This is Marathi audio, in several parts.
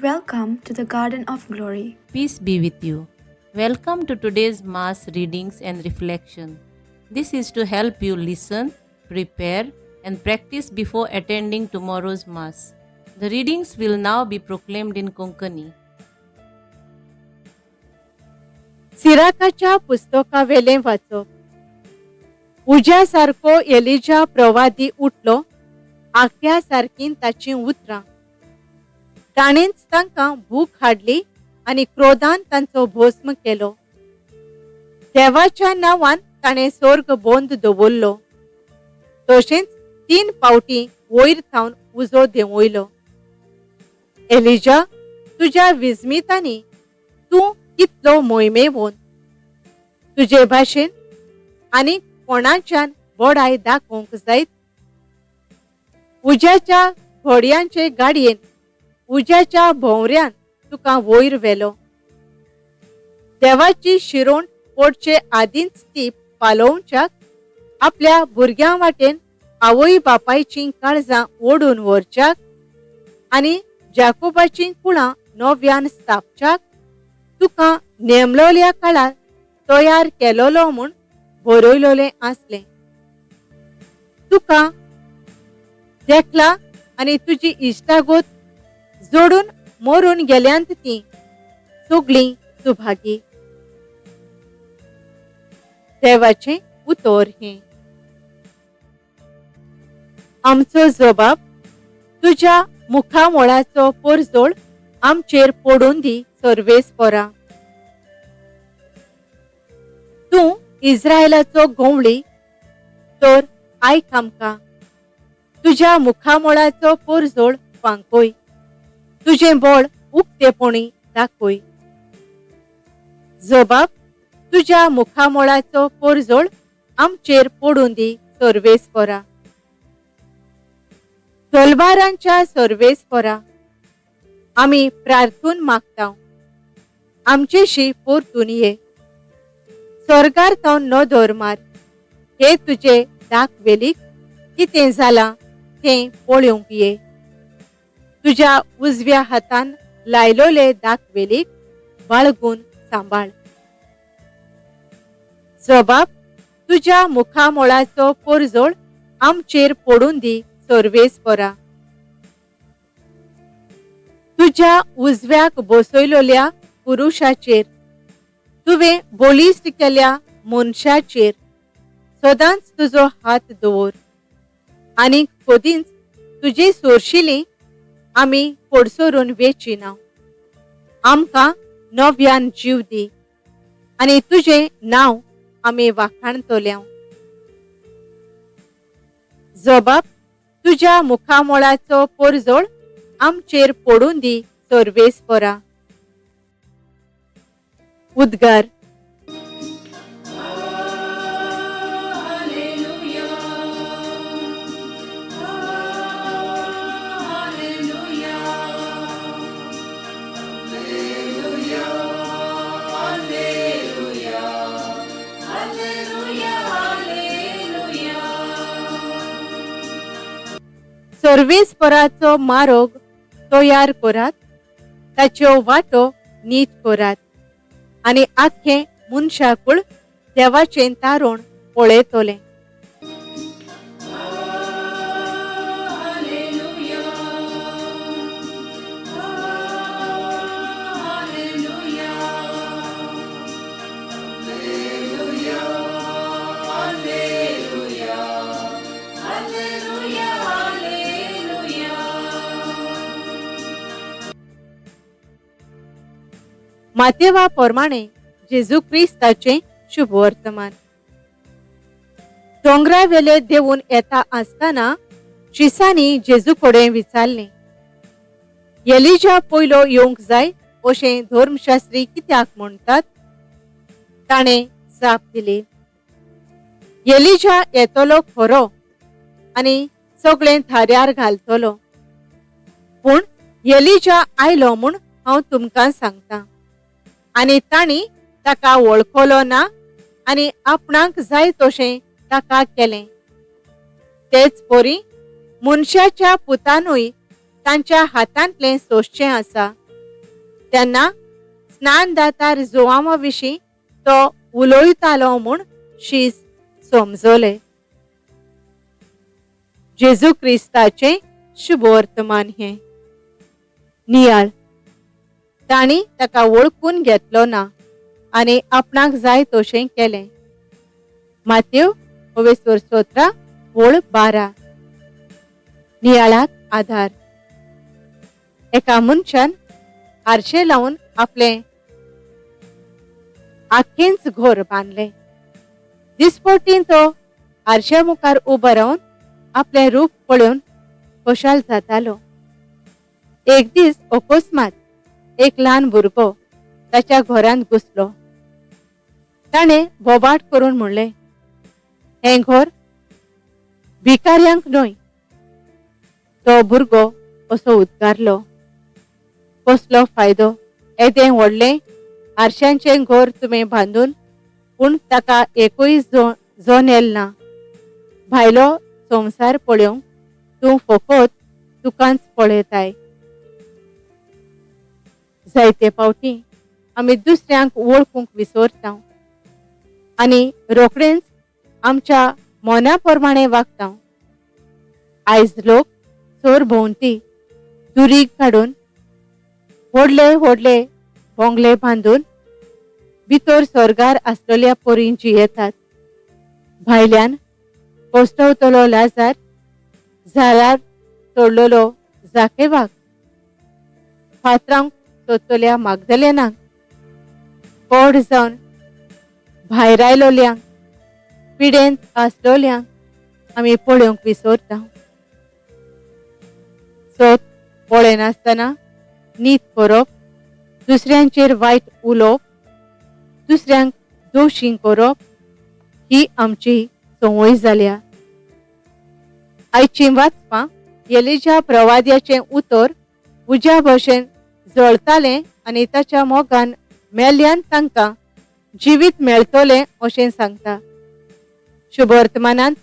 Welcome to the Garden of Glory. Peace be with you. Welcome to today's Mass readings and reflection. This is to help you listen, prepare, and practice before attending tomorrow's Mass. The readings will now be proclaimed in Konkani. सिराकाच्या पुस्तकावेले वाचप. उज्यासारको एलिजा प्रवादी उठलो, आख्या सारकीन ताची उतरां. ताणेंच तांकां भूक हाडली आनी क्रोधान तांचो भस्म केलो. देवाच्या नांवान ताणें स्वर्ग बंद दवरलो. तशेंच 3 फावटी वयर थावन उजो देंवयलो. एलिजा, तुज्या विजमितांनी तूं कितलो मोहिमेवोन. तुजे भाशेन आनी कोणाच्यान बडाय दाखोवंक जायत. उज्याच्या घोडयांचे गाडयेन उज्याच्या भोवऱ्यान तुका वयर व्हेलो. देवाची शिरोण पडचे आदींच ती पालोवच्याक आपल्या भुरग्यां वाटेन आवय बापायचीं काळजां ओडून व्हरच्याक आनी जाकोबाचीं कुळां नव्यान स्थापच्याक तुका नेमलोल्या काळार तयार केलोलो म्हूण बरयलोलें आसलें. तुका देखला आनी तुजी इश्टागोत जोडून मरून गेल्यांत ती सगळीं सुभागी. देवाचें उतर हें. आमचो जबाब तुज्या मुखामोळाचो परजोळ आमचेर पडून दी सर्वेस्परा. तूं इस्रायेलाचो गंवळी तर आयक आमकां. तुज्या मुखामोळाचो परजोळ फांकय. तुजें बळ उक्तेपणी दाखय. जबाब तुज्या मुखामोळाचो परजोळ आमचेर पडून दी सर्वेस्परा. तलवारांच्या सर्वेस्परा, आमी प्रार्थून मागतां, आमचेशी परतून ये. स्वर्गार थावन नदर मार. हे तुजे दाखवेलीक कितें जालां तें पळोवंक ये. तुज्या उजव्या हातान लायलोले दाखवेलीक बाळगून सांबाळ. जबाब तुज्या मुखामोळाचो परजोळ आमचेर पडून दी सर्वेस्परा. तुज्या उजव्याक बसयलोल्या पुरुषाचेर, तुवें बलिश्ट केल्या मनशाचेर सदांच तुजो हात दवर. आनी कदींच तुजी सोरशिलीं आमी पडसरून वेचिना. आमकां नव्यान जीव दी आनी तुजें नांव आमी वाखाणतल्यांव. जबाब तुज्या मुखामोळाचो परजोळ आमचेर पडून दी सर्वेस्परा. उद्गार. सर्वेस्पराचो मारोग तयार करात, ताच्यो वाटो नीट करात आनी आख्खें मनशाकुळ देवाचें तारण पळयतलें. मातेवा प्रमाणे जेजू क्रिस्ताचें शुभ वर्तमान. दोंगरा वेले देवून येता आसतना शिसांनी जेजू कडेन विचारलें, एलिजा पयलो येवंक जाय अशें धर्मशास्त्री कित्याक म्हणटात? ताणें जाप दिली, एलिजा येतलो खरो आनी सगळें थाऱ्यार घालतलो. पूण एलिजा आयलो म्हूण हांव तुमकां सांगतां. आनी तांणी ताका वळखलो ना आनी आपणाक जाय तशें ताका केलें. तेच परी मनशाच्या पुतानूय तांच्या हातांतलें सोंसचें आसा. तेन्ना स्नानदातार जोआमा विशीं तो उलोयतालो म्हूण शीस समजले. जेजू क्रिस्ताचें शुभ वर्तमान हें. नियाळ. तांणी ताका वळखून घेतलो ना आनी आपणाक जाय तशें केलें. माथ्यू 17:12. नियाळाक आधार. एका मनशान आरशे लावन आपलें आख्खेंच घर बांदलें. दिसपट्टीन तो आरशा मुखार उबो रावन आपलें रूप पळोवन खोशाल जातालो. एक दीस अकस्मात एक ल्हान भुरगो ताच्या घरांत घुसलो. ताणें बोबाट करून म्हणलें, हें घर भिकाऱ्यांक न्हय. तो भुरगो असो उद्गारलो, कसलो फायदो येदें व्हडलें आरशांचें घर तुवें बांदून पूण ताका एकूय जनेल ना. भायलो संवसार पळोवंक तूं फकत तुकांच पळयताय. जायते फावटी आमी दुसऱ्यांक वळखूंक विसरता आनी रोखडेंच आमच्या मना प्रमाणें वागता. आयज लोक चोर भोंवती दुरीग काडून व्हडले व्हडले बोंगले बांदून भितर स्वर्गार आसलेल्या पोरीं जियेतात. भायल्यान कोसतवतलो लाजार, झाडार चडलेलो जाकेवाक, फातरांक सोदतल्या मागदलेनाक, कोड जावन भायर आयलोल्यांक, पिडेंत आसलोल्यांक आमी पळोवंक विसरता. सोत पळयनासतना नीत करप, दुसऱ्यांचेर वायट उलोवप, दुसऱ्यांक दोशी करप ही आमची संवय जाल्या. आयची वाचपां एलिजा प्रवाद्याचें उतर उज्या भशेन जळटालें आनी ताच्या मोगान मेल्ल्यान तांकां जिवीत मेळटलें अशें सांगता. शुभ वर्तमानांत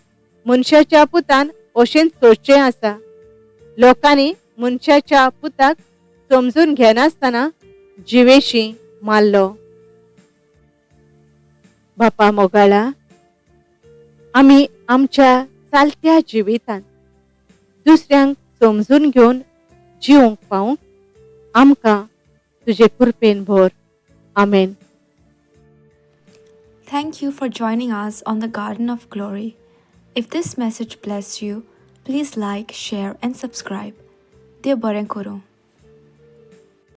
मनशाच्या पुतान अशेंच सोदचें आसा. लोकांनी मनशाच्या पुताक समजून घेनासतना जिवेशी मारलो. बापा मोगाळा, आमी आमच्या चालत्या जिवितांत दुसऱ्यांक समजून घेवन जिवंक पावूंक आमकां तुजे कृपेन भर. आमेन. Thank you for joining us on the Garden of Glory. If this message blessed you, please like, share, and subscribe. Dear Baren Koro.